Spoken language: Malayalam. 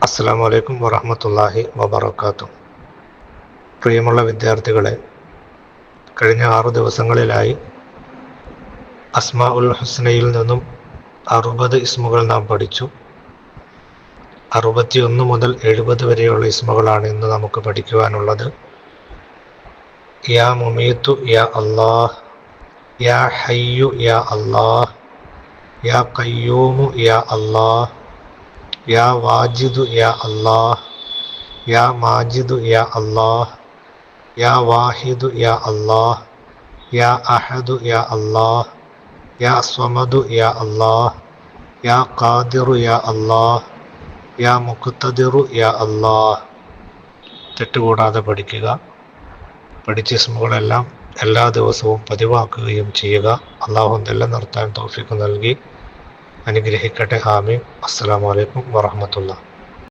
അസ്സലാമു അലൈക്കും വറഹ്മത്തുള്ളാഹി വബറകാതുഹു. പ്രിയമുള്ള വിദ്യാർത്ഥികളെ, കഴിഞ്ഞ 6 ദിവസങ്ങളിലായി അസ്മാഉൽ ഹുസ്നയിൽ നിന്നും 60 ഇസ്മുകൾ നാം പഠിച്ചു. 61 മുതൽ 70 വരെയുള്ള ഇസ്മുകളാണ് ഇന്ന് നമുക്ക് പഠിക്കുവാനുള്ളത്. യാ മുമീത്തു യാ അല്ലാഹ്, യാ ഹയ്യു യാ അല്ലാഹ്, യാ ഖയ്യൂമു യാ അല്ലാഹ്, യാ വാജിദു യാ അല്ലാഹ്, യാ മാജിദു യാ അല്ലാഹ്, യാ വാഹിദു യാ അല്ലാഹ്, യാ അഹദു യാ അല്ലാഹ്, യാ സ്വമദു യാ അല്ലാഹ്, യാ ഖാദിറു യാ അല്ലാഹ്, യാ മുഖ്തദിറു യാ അല്ലാഹ്. തെറ്റുകൂടാതെ പഠിക്കുക. പഠിച്ച ഇസ്മുകളെല്ലാം എല്ലാ ദിവസവും പതിവാക്കുകയും ചെയ്യുക. അള്ളാഹു നിലനിർത്താൻ തൗഫീഖ് നൽകി അനുഗ്രഹിക്കട്ടെ. ആമീൻ. അസ്സലാമു അലൈക്കും വറഹ്മത്തുള്ളാഹി.